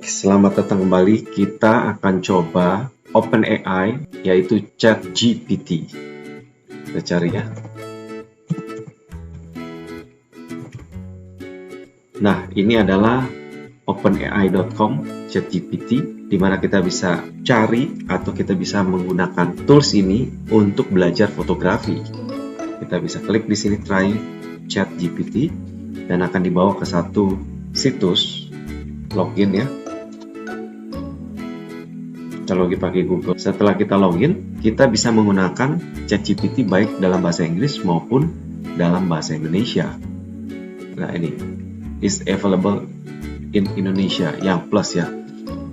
Selamat datang kembali. Kita akan coba OpenAI, yaitu ChatGPT. Kita cari ya. Nah, ini adalah openai.com ChatGPT, di mana kita bisa cari atau kita bisa menggunakan tools ini untuk belajar fotografi. Kita bisa klik di sini try ChatGPT dan akan dibawa ke satu situs login ya. Kita login pakai Google. Setelah kita login, kita bisa menggunakan ChatGPT baik dalam bahasa Inggris maupun dalam bahasa Indonesia. Nah, ini is available in Indonesia yang plus ya.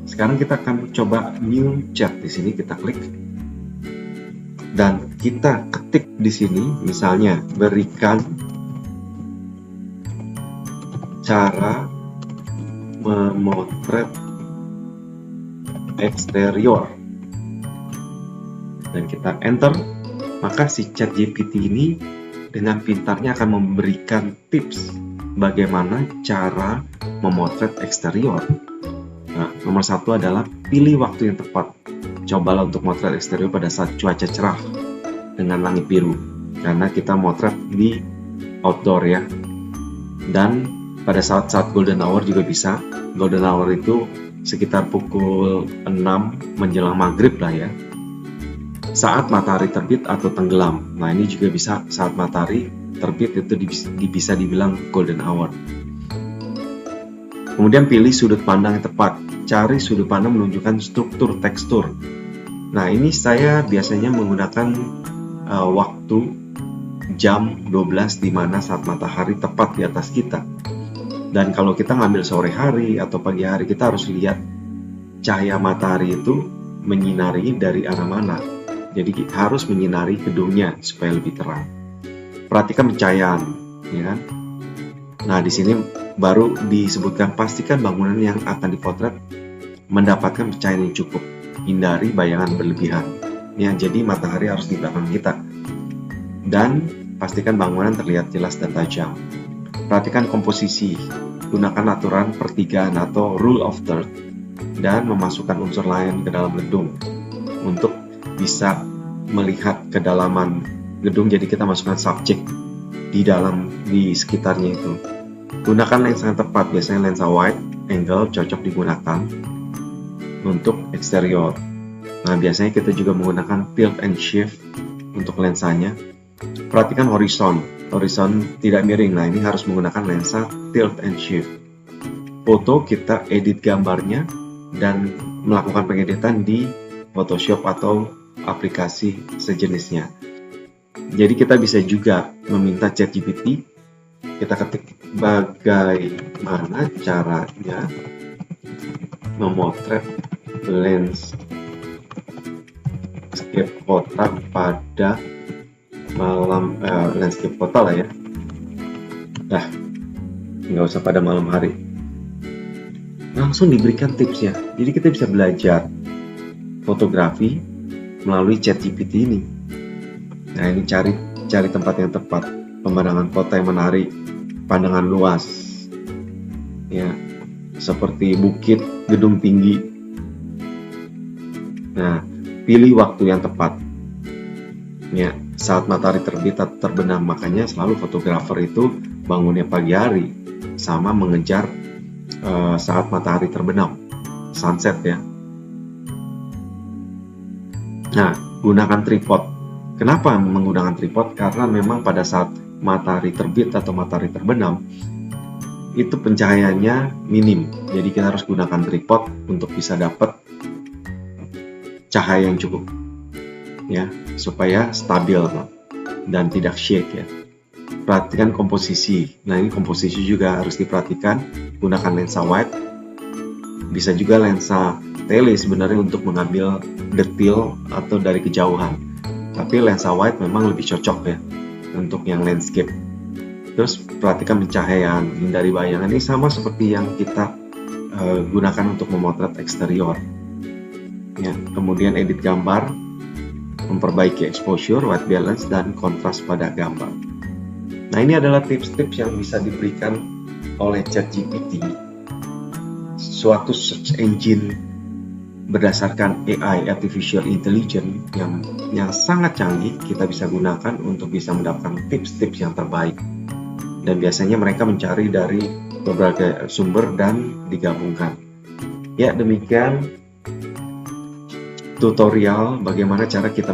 Sekarang kita akan coba new chat. Di sini kita klik dan kita ketik di sini, misalnya berikan cara memotret eksterior dan kita enter, maka si ChatGPT ini dengan pintarnya akan memberikan tips bagaimana cara memotret eksterior. Nah, nomor satu adalah pilih waktu yang tepat. Cobalah untuk motret eksterior pada saat cuaca cerah dengan langit biru, karena kita motret di outdoor ya. Dan pada saat-saat golden hour juga bisa. Golden hour itu sekitar pukul 6 menjelang maghrib lah ya. Saat matahari terbit atau tenggelam. Nah, ini juga bisa saat matahari terbit, itu bisa dibilang golden hour. Kemudian pilih sudut pandang yang tepat. Cari sudut pandang menunjukkan struktur tekstur. Nah, ini saya biasanya menggunakan waktu jam 12 di mana saat matahari tepat di atas kita. Dan kalau kita ngambil sore hari atau pagi hari, kita harus lihat cahaya matahari itu menyinari dari arah mana. Jadi harus menyinari gedungnya supaya lebih terang. Perhatikan pencahayaan, ya kan? Nah, di sini baru disebutkan pastikan bangunan yang akan dipotret mendapatkan pencahayaan yang cukup. Hindari bayangan berlebihan. Ya, jadi matahari harus di belakang kita. Dan pastikan bangunan terlihat jelas dan tajam. Perhatikan komposisi, gunakan aturan pertigaan atau rule of third, dan memasukkan unsur lain ke dalam gedung untuk bisa melihat kedalaman gedung. Jadi kita masukkan subjek di sekitarnya itu. Gunakan lensa yang tepat, biasanya lensa wide angle cocok digunakan untuk eksterior. Nah, biasanya kita juga menggunakan tilt and shift untuk lensanya. Perhatikan horizon tidak miring. Nah, ini harus menggunakan lensa tilt and shift. Foto kita edit gambarnya dan melakukan pengeditan di Photoshop atau aplikasi sejenisnya. Jadi kita bisa juga meminta ChatGPT, kita ketik bagaimana caranya memotret landscape kota pada malam, landscape kota lah ya. Nah, nggak usah pada malam hari. Langsung diberikan tipsnya. Jadi kita bisa belajar fotografi melalui ChatGPT ini. Nah, ini cari tempat yang tepat, pemandangan kota yang menarik, pandangan luas, ya, seperti bukit, gedung tinggi. Nah, pilih waktu yang tepat. Ya, saat matahari terbit atau terbenam, makanya selalu fotografer itu bangunnya pagi hari sama mengejar saat matahari terbenam, sunset ya. Nah, gunakan tripod. Kenapa menggunakan tripod? Karena memang pada saat matahari terbit atau matahari terbenam itu pencahayaannya minim, jadi kita harus gunakan tripod untuk bisa dapat cahaya yang cukup ya, supaya stabil dan tidak shake ya. Perhatikan komposisi. Nah, ini komposisi juga harus diperhatikan. Gunakan lensa wide, bisa juga lensa tele sebenarnya untuk mengambil detail atau dari kejauhan. Tapi lensa wide memang lebih cocok ya untuk yang landscape. Terus perhatikan pencahayaan, hindari bayangan. Ini sama seperti yang kita gunakan untuk memotret eksterior. Ya, kemudian edit gambar, memperbaiki exposure, white balance, dan kontras pada gambar. Nah, ini adalah tips-tips yang bisa diberikan oleh ChatGPT suatu search engine berdasarkan AI, Artificial Intelligence, yang sangat canggih, kita bisa gunakan untuk bisa mendapatkan tips-tips yang terbaik. Dan biasanya mereka mencari dari berbagai sumber dan digabungkan. Ya, demikian tutorial bagaimana cara kita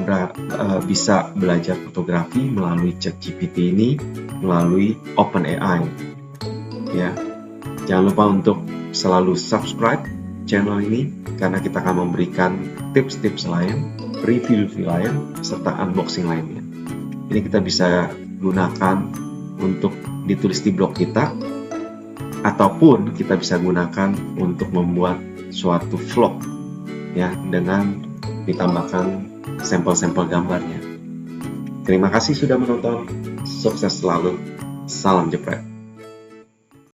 bisa belajar fotografi melalui ChatGPT ini, melalui OpenAI. Ya, jangan lupa untuk selalu subscribe channel ini karena kita akan memberikan tips-tips lain, review lain, serta unboxing lainnya. Ini kita bisa gunakan untuk ditulis di blog kita, ataupun kita bisa gunakan untuk membuat suatu vlog, ya, dengan ditambahkan sampel-sampel gambarnya. Terima kasih sudah menonton. Sukses selalu. Salam jepret.